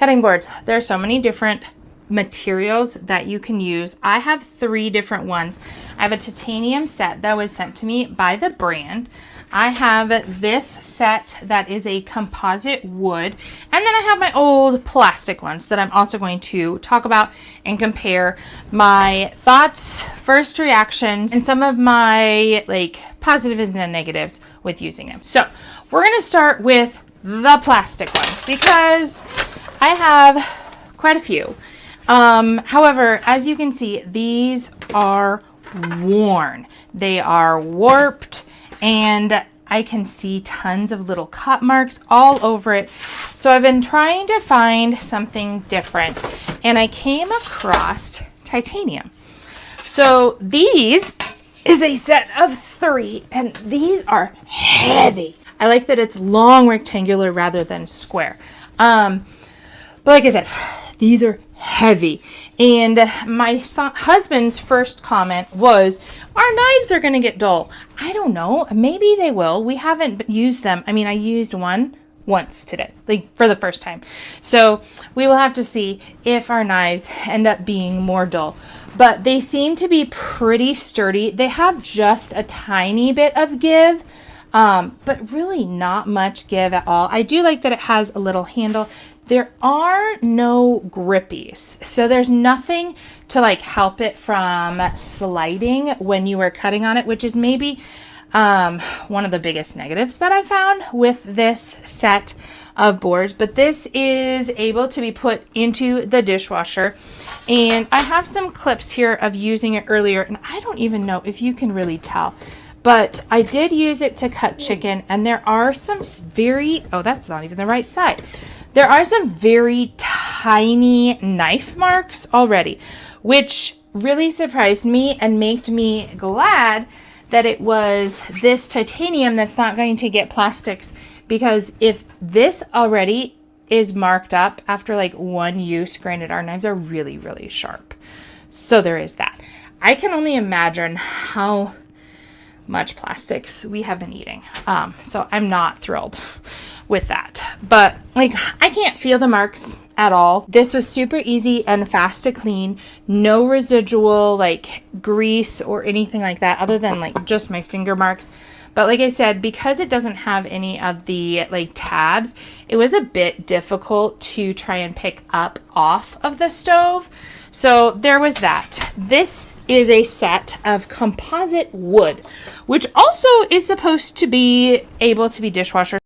Cutting boards. There are so many different materials that you can use. I have 3 different ones. I have a titanium set that was sent to me by the brand. I have this set that is a composite wood, and then I have my old plastic ones that I'm also going to talk about and compare my thoughts, first reactions, and some of my like positives and negatives with using them. So we're going to start with the plastic ones because I have quite a few. However, as you can see, these are worn. They are warped, and I can see tons of little cut marks all over it. So I've been trying to find something different, and I came across titanium. So these is a set of 3, and these are heavy. I like that it's long rectangular rather than square. But like I said, these are heavy. And my husband's first comment was, our knives are going to get dull. I don't know. Maybe they will. We haven't used them. I mean, I used one once today, like for the first time. So we will have to see if our knives end up being more dull. But they seem to be pretty sturdy. They have just a tiny bit of give, but really not much give at all. I do like that it has a little handle. There are no grippies, so there's nothing to like help it from sliding when you are cutting on it, which is maybe one of the biggest negatives that I found with this set of boards. But this is able to be put into the dishwasher, and I have some clips here of using it earlier, and I don't even know if you can really tell, but I did use it to cut chicken, and there are some that's not even the right side. There are some very tiny knife marks already, which really surprised me and made me glad that it was this titanium that's not going to get plastics, because if this already is marked up after like one use, granted our knives are really, really sharp. So there is that. I can only imagine how much plastics we have been eating. So I'm not thrilled with that, but like I can't feel the marks at all. This was super easy and fast to clean. No residual like grease or anything like that other than like just my finger marks. But like I said, because it doesn't have any of the like tabs, it was a bit difficult to try and pick up off of the stove. So there was that. This is a set of composite wood, which also is supposed to be able to be dishwasher,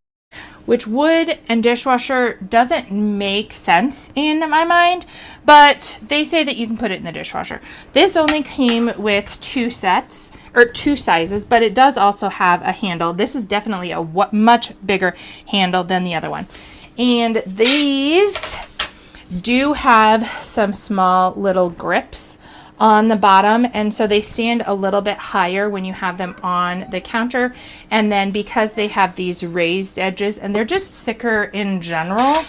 which wood and dishwasher doesn't make sense in my mind, but they say that you can put it in the dishwasher. This only came with 2 sets or 2 sizes, but it does also have a handle. This is definitely a much bigger handle than the other one. And these do have some small little grips on the bottom, and so they stand a little bit higher when you have them on the counter. And then because they have these raised edges and they're just thicker in general,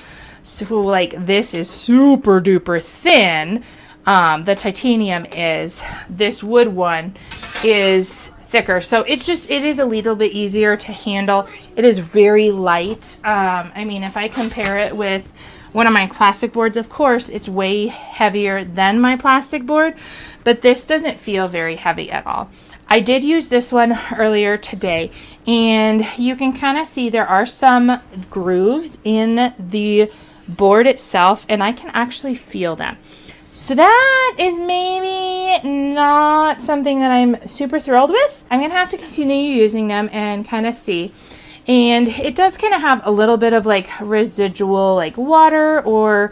so like this is super duper thin, the titanium is, this wood one is thicker, so it is a little bit easier to handle. It is very light. I mean, if I compare it with one of my plastic boards, of course, it's way heavier than my plastic board, but this doesn't feel very heavy at all. I did use this one earlier today, and you can kind of see there are some grooves in the board itself, and I can actually feel them. So that is maybe not something that I'm super thrilled with. I'm going to have to continue using them and kind of see. And it does kind of have a little bit of like residual like water, or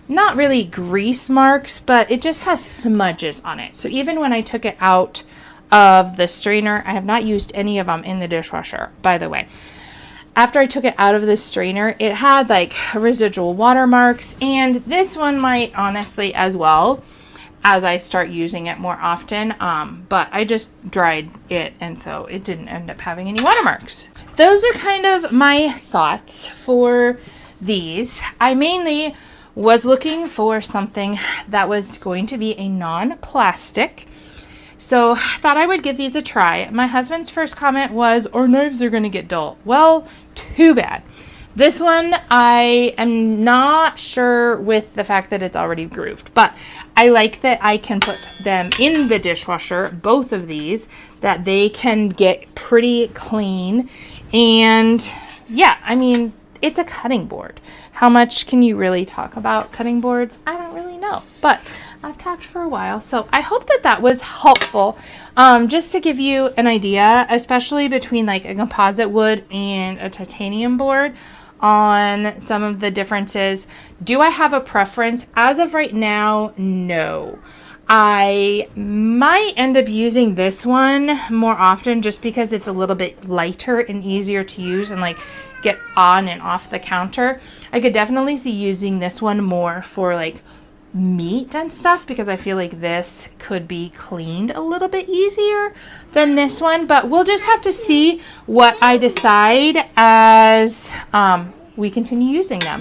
not really grease marks, but it just has smudges on it. So even when I took it out of the strainer, I have not used any of them in the dishwasher, by the way. After I took it out of the strainer, it had like residual water marks, and this one might honestly as well as I start using it more often, but I just dried it, and so it didn't end up having any watermarks. Those are kind of my thoughts for these. I mainly was looking for something that was going to be a non-plastic, so I thought I would give these a try. My husband's first comment was, our knives are going to get dull. Well, too bad. This one, I am not sure with the fact that it's already grooved, but I like that I can put them in the dishwasher, both of these, that they can get pretty clean. And yeah, I mean, it's a cutting board. How much can you really talk about cutting boards? I don't really know, but I've talked for a while. So I hope that that was helpful, just to give you an idea, especially between like a composite wood and a titanium board, on some of the differences. Do I have a preference? As of right now, no. I might end up using this one more often just because it's a little bit lighter and easier to use and like get on and off the counter. I could definitely see using this one more for like meat and stuff because I feel like this could be cleaned a little bit easier than this one, but we'll just have to see what I decide as we continue using them.